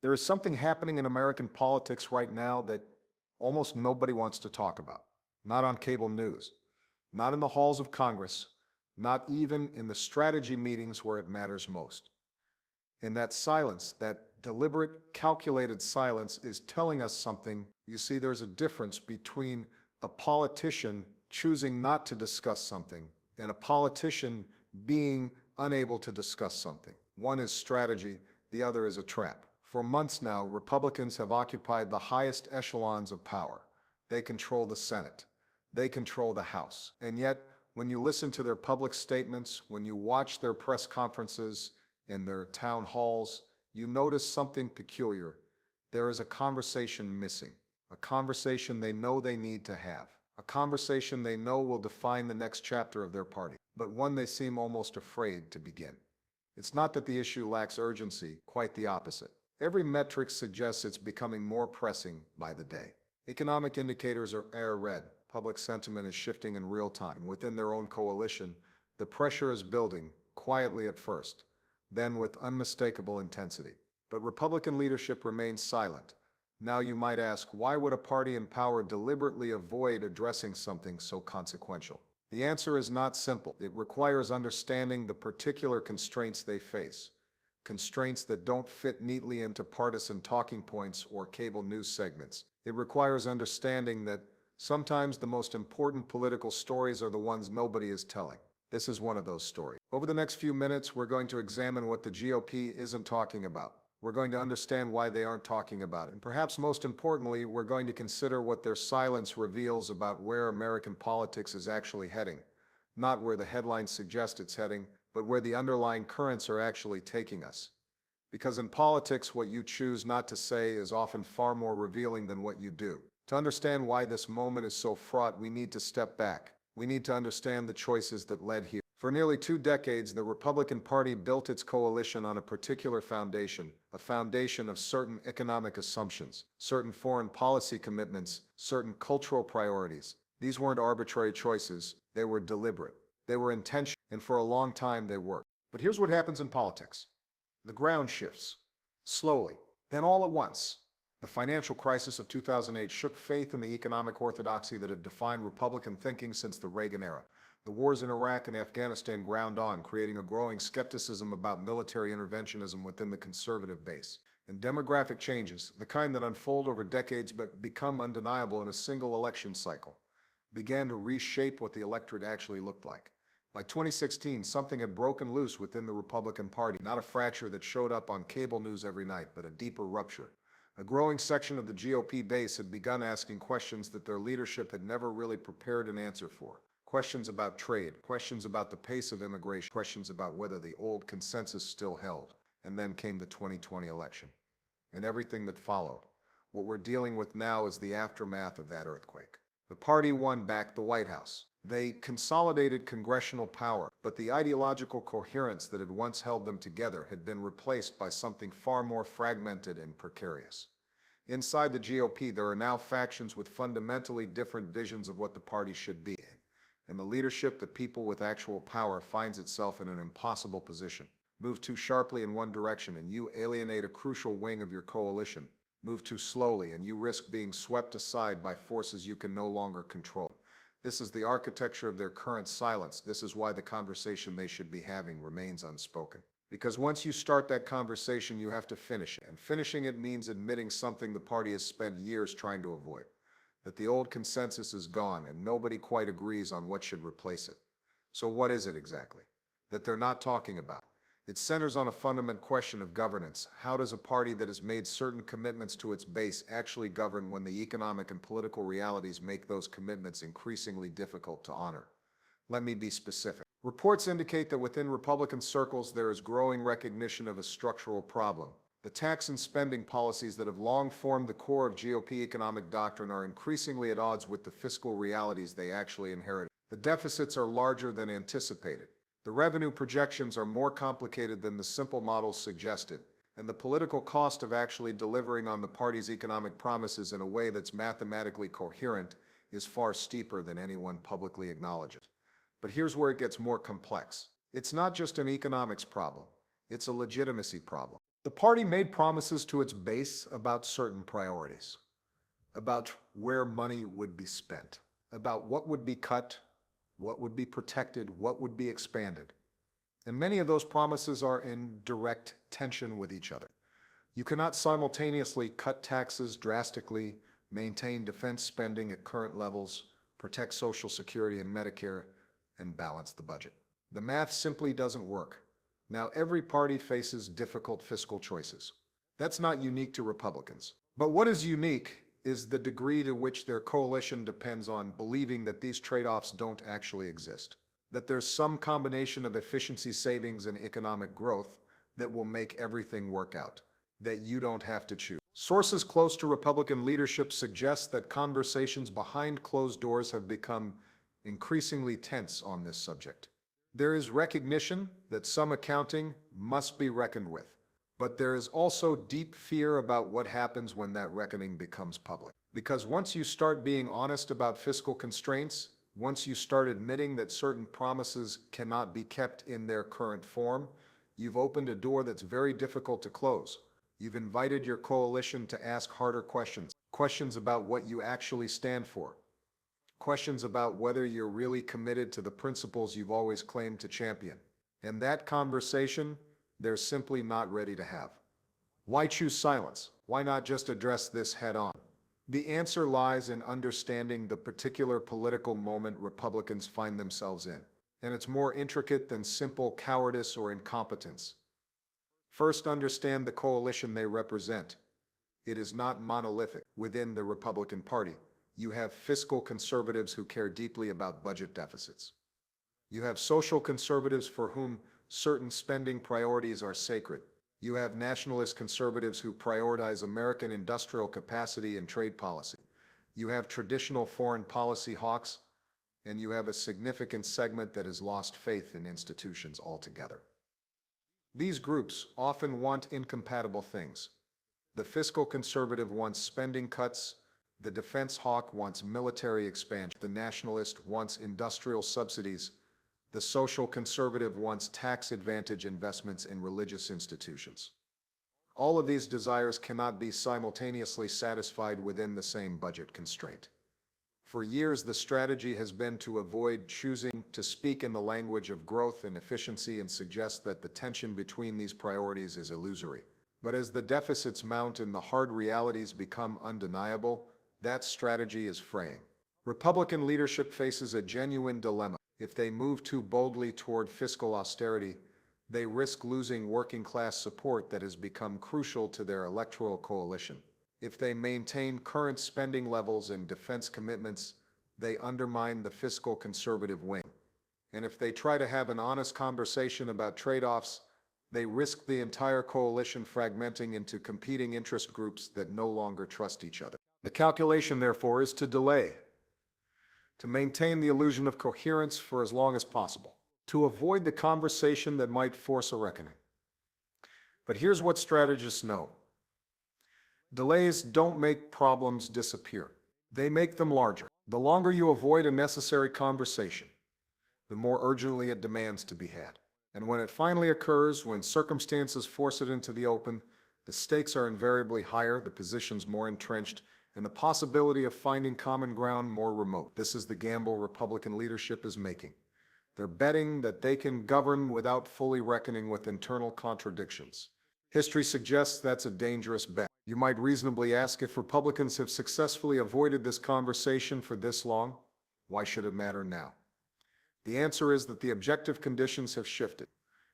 There is something happening in American politics right now that almost nobody wants to talk about. Not on cable news, not in the halls of Congress, not even in the strategy meetings where it matters most. And that silence, that deliberate, calculated silence, is telling us something. You see, there's a difference between a politician choosing not to discuss something and a politician being unable to discuss something. One is strategy, the other is a trap. For months now, Republicans have occupied the highest echelons of power. They control the Senate. They control the House. And yet, when you listen to their public statements, when you watch their press conferences and their town halls, you notice something peculiar. There is a conversation missing, a conversation they know they need to have, a conversation they know will define the next chapter of their party, but one they seem almost afraid to begin. It's not that the issue lacks urgency, quite the opposite. Every metric suggests it's becoming more pressing by the day. Economic indicators are red. Public sentiment is shifting in real time. Within their own coalition, the pressure is building, quietly at first, then with unmistakable intensity. But Republican leadership remains silent. Now you might ask, why would a party in power deliberately avoid addressing something so consequential? The answer is not simple. It requires understanding the particular constraints they face. Constraints that don't fit neatly into partisan talking points or cable news segments. It requires understanding that sometimes the most important political stories are the ones nobody is telling. This is one of those stories. Over the next few minutes, we're going to examine what the GOP isn't talking about. We're going to understand why they aren't talking about it. And perhaps most importantly, we're going to consider what their silence reveals about where American politics is actually heading. Not where the headlines suggest it's heading, but where the underlying currents are actually taking us. Because in politics, what you choose not to say is often far more revealing than what you do. To understand why this moment is so fraught, we need to step back. We need to understand the choices that led here. For nearly 2 decades, the Republican Party built its coalition on a particular foundation, a foundation of certain economic assumptions, certain foreign policy commitments, certain cultural priorities. These weren't arbitrary choices, they were deliberate. They were intentional, and for a long time they worked. But here's what happens in politics. The ground shifts. Slowly. Then all at once. The financial crisis of 2008 shook faith in the economic orthodoxy that had defined Republican thinking since the Reagan era. The wars in Iraq and Afghanistan ground on, creating a growing skepticism about military interventionism within the conservative base. And demographic changes, the kind that unfold over decades but become undeniable in a single election cycle, began to reshape what the electorate actually looked like. By 2016, something had broken loose within the Republican Party, not a fracture that showed up on cable news every night, but a deeper rupture. A growing section of the GOP base had begun asking questions that their leadership had never really prepared an answer for. Questions about trade, questions about the pace of immigration, questions about whether the old consensus still held. And then came the 2020 election, and everything that followed. What we're dealing with now is the aftermath of that earthquake. The party won back the White House. They consolidated congressional power, but the ideological coherence that had once held them together had been replaced by something far more fragmented and precarious. Inside the GOP, there are now factions with fundamentally different visions of what the party should be, and the leadership, the people with actual power, finds itself in an impossible position. Move too sharply in one direction and you alienate a crucial wing of your coalition. Move too slowly and you risk being swept aside by forces you can no longer control. This is the architecture of their current silence. This is why the conversation they should be having remains unspoken. Because once you start that conversation, you have to finish it. And finishing it means admitting something the party has spent years trying to avoid. That the old consensus is gone and nobody quite agrees on what should replace it. So what is it exactly that they're not talking about? It centers on a fundamental question of governance. How does a party that has made certain commitments to its base actually govern when the economic and political realities make those commitments increasingly difficult to honor? Let me be specific. Reports indicate that within Republican circles there is growing recognition of a structural problem. The tax and spending policies that have long formed the core of GOP economic doctrine are increasingly at odds with the fiscal realities they actually inherited. The deficits are larger than anticipated. The revenue projections are more complicated than the simple models suggested, and the political cost of actually delivering on the party's economic promises in a way that's mathematically coherent is far steeper than anyone publicly acknowledges. But here's where it gets more complex. It's not just an economics problem, it's a legitimacy problem. The party made promises to its base about certain priorities, about where money would be spent, about what would be cut, what would be protected, what would be expanded. And many of those promises are in direct tension with each other. You cannot simultaneously cut taxes drastically, maintain defense spending at current levels, protect Social Security and Medicare, and balance the budget. The math simply doesn't work. Now, every party faces difficult fiscal choices. That's not unique to Republicans. But what is unique is the degree to which their coalition depends on believing that these trade-offs don't actually exist, that there's some combination of efficiency savings and economic growth that will make everything work out, that you don't have to choose. Sources close to Republican leadership suggest that conversations behind closed doors have become increasingly tense on this subject. There is recognition that some accounting must be reckoned with, but there is also deep fear about what happens when that reckoning becomes public. Because once you start being honest about fiscal constraints, once you start admitting that certain promises cannot be kept in their current form, you've opened a door that's very difficult to close. You've invited your coalition to ask harder questions, questions about what you actually stand for, questions about whether you're really committed to the principles you've always claimed to champion. And that conversation, they're simply not ready to have. Why choose silence? Why not just address this head on? The answer lies in understanding the particular political moment Republicans find themselves in. And it's more intricate than simple cowardice or incompetence. First, understand the coalition they represent. It is not monolithic. Within the Republican Party, you have fiscal conservatives who care deeply about budget deficits. You have social conservatives for whom certain spending priorities are sacred. You have nationalist conservatives who prioritize American industrial capacity and trade policy. You have traditional foreign policy hawks, and you have a significant segment that has lost faith in institutions altogether. These groups often want incompatible things. The fiscal conservative wants spending cuts, the defense hawk wants military expansion, the nationalist wants industrial subsidies, the social conservative wants tax advantage investments in religious institutions. All of these desires cannot be simultaneously satisfied within the same budget constraint. For years, the strategy has been to avoid choosing to speak in the language of growth and efficiency and suggest that the tension between these priorities is illusory. But as the deficits mount and the hard realities become undeniable, that strategy is fraying. Republican leadership faces a genuine dilemma. If they move too boldly toward fiscal austerity, they risk losing working-class support that has become crucial to their electoral coalition. If they maintain current spending levels and defense commitments, they undermine the fiscal conservative wing. And if they try to have an honest conversation about trade-offs, they risk the entire coalition fragmenting into competing interest groups that no longer trust each other. The calculation, therefore, is to delay, to maintain the illusion of coherence for as long as possible, to avoid the conversation that might force a reckoning. But here's what strategists know. Delays don't make problems disappear. They make them larger. The longer you avoid a necessary conversation, the more urgently it demands to be had. And when it finally occurs, when circumstances force it into the open, the stakes are invariably higher, the positions more entrenched, and the possibility of finding common ground more remote. This is the gamble Republican leadership is making. They're betting that they can govern without fully reckoning with internal contradictions. History suggests that's a dangerous bet. You might reasonably ask, if Republicans have successfully avoided this conversation for this long, why should it matter now? The answer is that the objective conditions have shifted.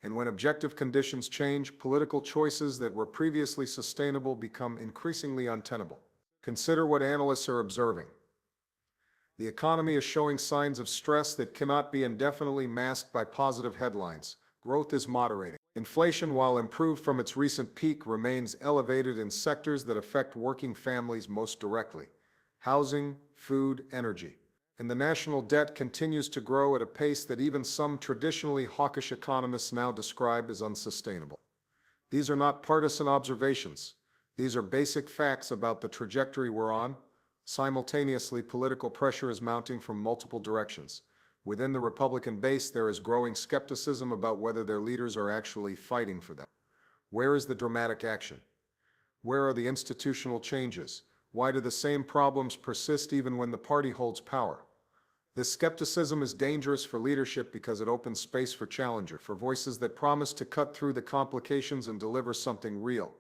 And when objective conditions change, political choices that were previously sustainable become increasingly untenable. Consider what analysts are observing. The economy is showing signs of stress that cannot be indefinitely masked by positive headlines. Growth is moderating. Inflation, while improved from its recent peak, remains elevated in sectors that affect working families most directly: housing, food, energy. And the national debt continues to grow at a pace that even some traditionally hawkish economists now describe as unsustainable. These are not partisan observations. These are basic facts about the trajectory we're on. Simultaneously, political pressure is mounting from multiple directions. Within the Republican base, there is growing skepticism about whether their leaders are actually fighting for them. Where is the dramatic action? Where are the institutional changes? Why do the same problems persist even when the party holds power? This skepticism is dangerous for leadership because it opens space for challenger, for voices that promise to cut through the complications and deliver something real.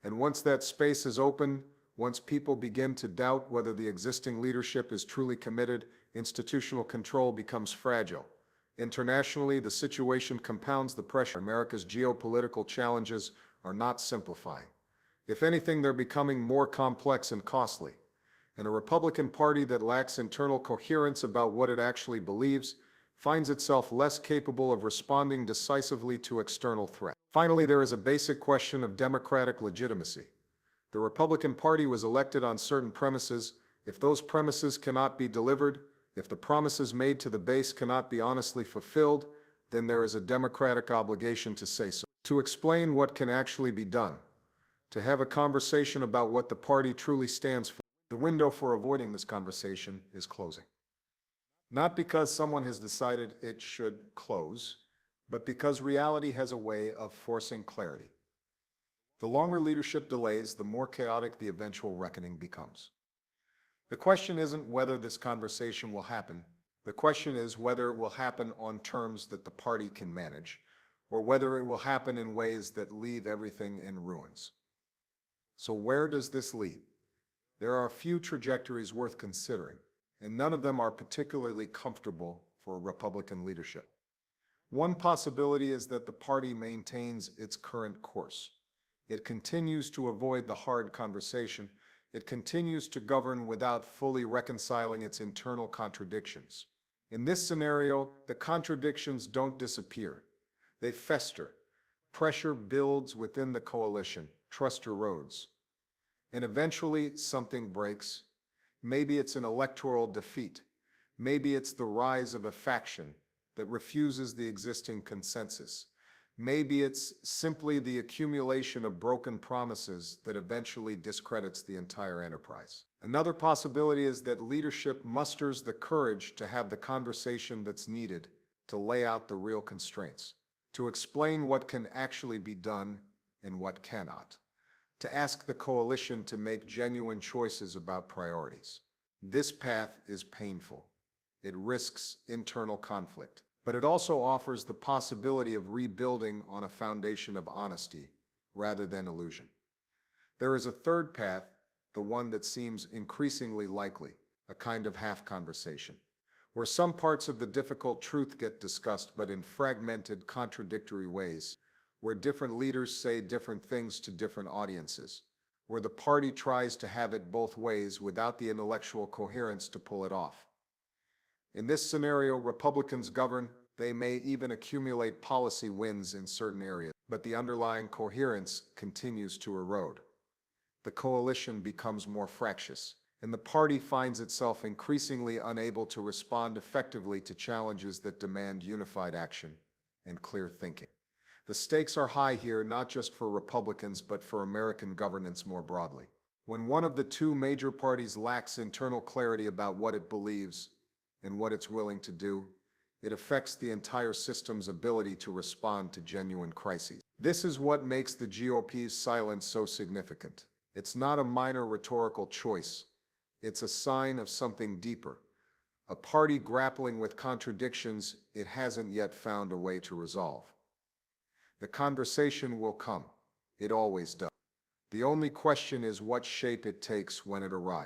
And once that space is open, once people begin to doubt whether the existing leadership is truly committed, institutional control becomes fragile. Internationally, the situation compounds the pressure. America's geopolitical challenges are not simplifying. If anything, they're becoming more complex and costly. And a Republican Party that lacks internal coherence about what it actually believes finds itself less capable of responding decisively to external threats. Finally, there is a basic question of democratic legitimacy. The Republican Party was elected on certain premises. If those premises cannot be delivered, if the promises made to the base cannot be honestly fulfilled, then there is a democratic obligation to say so, to explain what can actually be done, to have a conversation about what the party truly stands for. The window for avoiding this conversation is closing. Not because someone has decided it should close, but because reality has a way of forcing clarity. The longer leadership delays, the more chaotic the eventual reckoning becomes. The question isn't whether this conversation will happen. The question is whether it will happen on terms that the party can manage, or whether it will happen in ways that leave everything in ruins. So where does this lead? There are a few trajectories worth considering, and none of them are particularly comfortable for Republican leadership. One possibility is that the party maintains its current course. It continues to avoid the hard conversation. It continues to govern without fully reconciling its internal contradictions. In this scenario, the contradictions don't disappear. They fester. Pressure builds within the coalition. Trust erodes. And eventually something breaks. Maybe it's an electoral defeat. Maybe it's the rise of a faction that refuses the existing consensus. Maybe it's simply the accumulation of broken promises that eventually discredits the entire enterprise. Another possibility is that leadership musters the courage to have the conversation that's needed to lay out the real constraints, to explain what can actually be done and what cannot, to ask the coalition to make genuine choices about priorities. This path is painful. It risks internal conflict, but it also offers the possibility of rebuilding on a foundation of honesty rather than illusion. There is a third path, the one that seems increasingly likely, a kind of half conversation, where some parts of the difficult truth get discussed but in fragmented, contradictory ways, where different leaders say different things to different audiences, where the party tries to have it both ways without the intellectual coherence to pull it off. In this scenario, Republicans govern. They may even accumulate policy wins in certain areas, but the underlying coherence continues to erode. The coalition becomes more fractious, and the party finds itself increasingly unable to respond effectively to challenges that demand unified action and clear thinking. The stakes are high here, not just for Republicans, but for American governance more broadly. When one of the two major parties lacks internal clarity about what it believes and what it's willing to do, it affects the entire system's ability to respond to genuine crises. This is what makes the GOP's silence so significant. It's not a minor rhetorical choice. It's a sign of something deeper. A party grappling with contradictions it hasn't yet found a way to resolve. The conversation will come. It always does. The only question is what shape it takes when it arrives.